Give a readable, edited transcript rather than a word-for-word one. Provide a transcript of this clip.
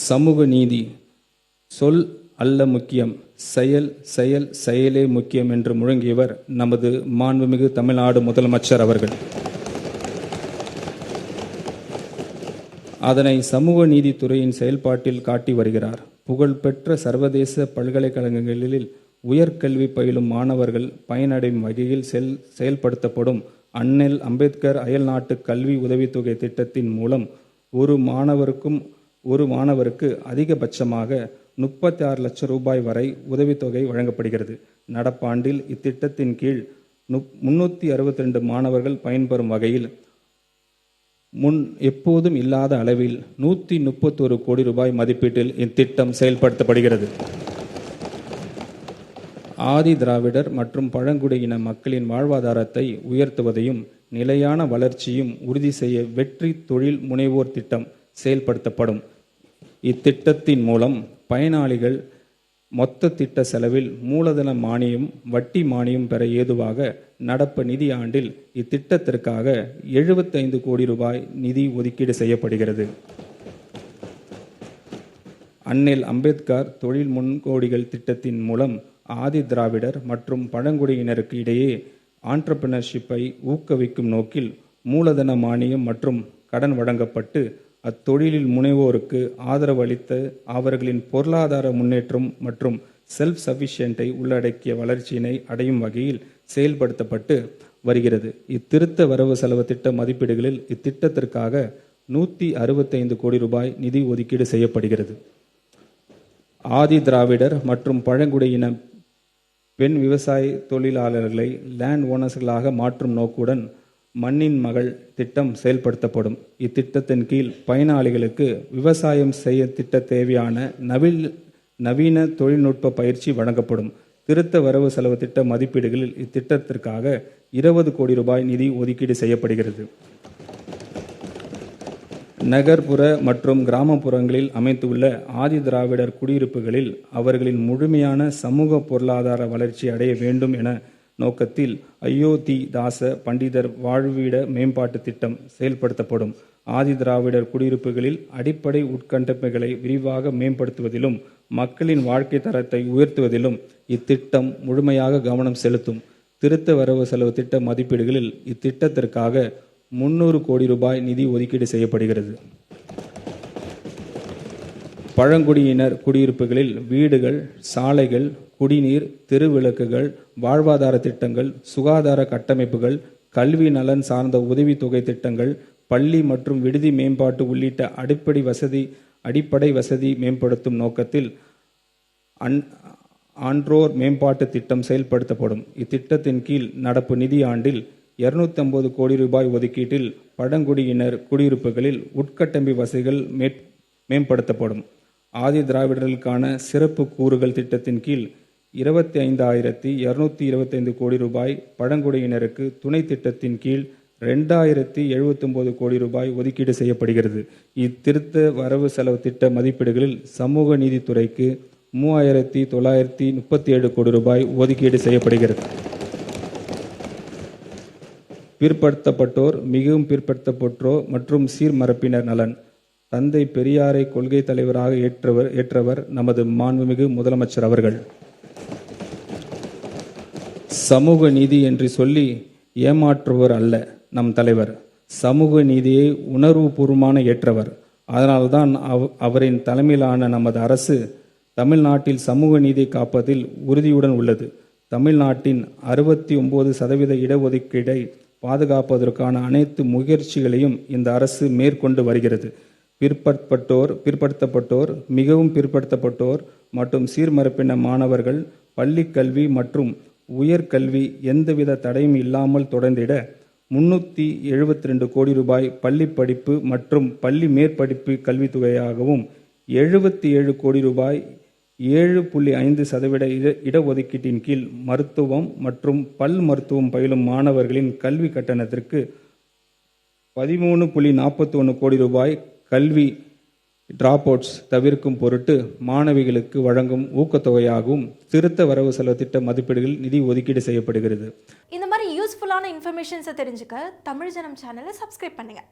சமூக நீதி சொல் அல்ல முக்கியம், செயல் செயல் செயலே முக்கியம் என்று முழங்கியவர் நமது மாண்புமிகு தமிழ்நாடு முதலமைச்சர் அவர்கள். அதனை சமூக நீதித்துறையின் செயல்பாட்டில் காட்டி வருகிறார். புகழ்பெற்ற சர்வதேச பல்கலைக்கழகங்களில் உயர்கல்வி பயிலும் மாணவர்கள் பயனடையும் வகையில் செயல்படுத்தப்படும் அண்ணல் அம்பேத்கர் அயல்நாட்டு கல்வி உதவித்தொகை திட்டத்தின் மூலம் ஒரு மாணவருக்கு அதிகபட்சமாக 36 லட்சம் ரூபாய் வரை உதவித்தொகை வழங்கப்படுகிறது. நடப்பாண்டில் இத்திட்டத்தின் கீழ் 362 மாணவர்கள் பயன்பெறும் வகையில் முன் எப்போதும் இல்லாத அளவில் 131 கோடி ரூபாய் மதிப்பீட்டில் இத்திட்டம் செயல்படுத்தப்படுகிறது. ஆதி திராவிடர் மற்றும் பழங்குடியின மக்களின் வாழ்வாதாரத்தை உயர்த்துவதையும் நிலையான வளர்ச்சியும் உறுதி செய்ய வெற்றி தொழில் முனைவோர் திட்டம் செயல்படுத்தப்படும். இத்திட்டத்தின் மூலம் பயனாளிகள் மொத்த திட்ட செலவில் மூலதன மானியம், வட்டி மானியம் பெற ஏதுவாக நடப்பு நிதி ஆண்டில் இத்திட்டத்திற்காக 75 கோடி ரூபாய் நிதி ஒதுக்கீடு செய்யப்படுகிறது. அண்ணல் அம்பேத்கர் தொழில் முன்கோடிகள் திட்டத்தின் மூலம் ஆதி திராவிடர் மற்றும் பழங்குடியினருக்கு இடையே ஆண்டர்பிரினர்ஷிப்பை ஊக்குவிக்கும் நோக்கில் மூலதன மானியம் மற்றும் கடன் வழங்கப்பட்டு அத்தொழிலில் முனைவோருக்கு ஆதரவு அளித்த அவர்களின் பொருளாதார முன்னேற்றம் மற்றும் செல்ஃப் சஃபிஷியன்ட்டை உள்ளடக்கிய வளர்ச்சியினை அடையும் வகையில் செயல்படுத்தப்பட்டு வருகிறது. இத்திருத்த வரவு செலவு திட்ட மதிப்பீடுகளில் இத்திட்டத்திற்காக 165 கோடி ரூபாய் நிதி ஒதுக்கீடு செய்யப்படுகிறது. ஆதி திராவிடர் மற்றும் பழங்குடியின பெண் விவசாய தொழிலாளர்களை லேண்ட் ஓனர்ஸ்களாக மாற்றும் நோக்குடன் மண்ணின் மகள் திட்டம் செயல்படுத்தப்படும். இத்திட்டத்தின் கீழ் பயனாளிகளுக்கு விவசாயம் செய்ய திட்ட தேவையான நவீன தொழில்நுட்ப பயிற்சி வழங்கப்படும். திருத்த வரவு செலவு திட்ட மதிப்பீடுகளில் இத்திட்டத்திற்காக 20 கோடி ரூபாய் நிதி ஒதுக்கீடு செய்யப்படுகிறது. நகர்ப்புற மற்றும் கிராமப்புறங்களில் அமைந்துள்ள ஆதி திராவிடர் குடியிருப்புகளில் அவர்களின் முழுமையான சமூக பொருளாதார வளர்ச்சி அடைய வேண்டும் என நோக்கத்தில் அயோத்திதாச பண்டிதர் வாழ்விட மேம்பாட்டு திட்டம் செயல்படுத்தப்படும். ஆதி திராவிடர் குடியிருப்புகளில் அடிப்படை உட்கட்டமைப்புகளை விரிவாக மேம்படுத்துவதிலும் மக்களின் வாழ்க்கை தரத்தை உயர்த்துவதிலும் இத்திட்டம் முழுமையாக கவனம் செலுத்தும். திருத்த வரவு செலவு திட்ட மதிப்பீடுகளில் இத்திட்டத்திற்காக 300 கோடி ரூபாய் நிதி ஒதுக்கீடு செய்யப்படுகிறது. பழங்குடியினர் குடியிருப்புகளில் வீடுகள், சாலைகள், குடிநீர், தெருவிளக்குகள், வாழ்வாதார திட்டங்கள், சுகாதார கட்டமைப்புகள், கல்வி நலன் சார்ந்த உதவித்தொகை திட்டங்கள், பள்ளி மற்றும் விடுதி மேம்பாட்டு உள்ளிட்ட அடிப்படை வசதி மேம்படுத்தும் நோக்கத்தில் ஆன்றோர் மேம்பாட்டு திட்டம் செயல்படுத்தப்படும். இத்திட்டத்தின் கீழ் நடப்பு நிதி ஆண்டில் 250 கோடி ரூபாய் ஒதுக்கீட்டில் பழங்குடியினர் குடியிருப்புகளில் உட்கட்டமைப்பு வசதிகள் மேம்படுத்தப்படும். ஆதி திராவிடர்களுக்கான சிறப்பு கூறுகள் திட்டத்தின் கீழ் 25,225 கோடி ரூபாய், பழங்குடியினருக்கு துணை திட்டத்தின் கீழ் 2,079 கோடி ரூபாய் ஒதுக்கீடு செய்யப்படுகிறது. இத்திருத்த வரவு செலவு திட்ட மதிப்பீடுகளில் சமூக நீதித்துறைக்கு 3,937 கோடி ரூபாய் ஒதுக்கீடு செய்யப்படுகிறது. பிற்படுத்தப்பட்டோர், மிகவும் பிற்படுத்தப்பட்டோர் மற்றும் சீர்மரப்பினர் நலன் தந்தை பெரியாரை கொள்கை தலைவராக ஏற்றவர் நமது மாண்புமிகு முதலமைச்சர் அவர்கள். சமூக நீதி என்று சொல்லி ஏமாற்றுவர் அல்ல நம் தலைவர். சமூக நீதியை உணர்வுபூர்வமான ஏற்றவர். அதனால்தான் அவரின் தலைமையிலான நமது அரசு தமிழ்நாட்டில் சமூக நீதியை காப்பதில் உறுதியுடன் உள்ளது. தமிழ்நாட்டின் 69% இடஒதுக்கீடை பாதுகாப்பதற்கான அனைத்து முயற்சிகளையும் இந்த அரசு மேற்கொண்டு வருகிறது. பிற்படுத்தப்பட்டோர், மிகவும் பிற்படுத்தப்பட்டோர் மற்றும் சீர்மரப்பின மாணவர்கள் பள்ளி கல்வி மற்றும் உயர்கல்வி எந்தவித தடையும் இல்லாமல் தொடர்ந்திட 372 கோடி ரூபாய் பள்ளி படிப்பு மற்றும் பள்ளி மேற்படிப்பு கல்வித்தொகையாகவும் 77 கோடி ரூபாய் 7.5% இடஒதுக்கீட்டின் கீழ் மருத்துவம் மற்றும் பல் மருத்துவம் பயிலும் மாணவர்களின் கல்வி கட்டணத்திற்கு 13.41 கோடி ரூபாய் கல்வி டிராப் அவுட்ஸ் தவிர்க்கும் பொருட்டு மாணவிகளுக்கு வழங்கும் ஊக்கத்தொகையாகவும் திருத்த வரவு செலவு திட்ட மதிப்பீடுகளில் நிதி ஒதுக்கீடு செய்யப்படுகிறது. இந்த மாதிரி யூஸ்ஃபுல்லான இன்ஃபர்மேஷன்ஸை தெரிஞ்சுக்க தமிழ் ஜனம் சேனலை சப்ஸ்கிரைப் பண்ணுங்க.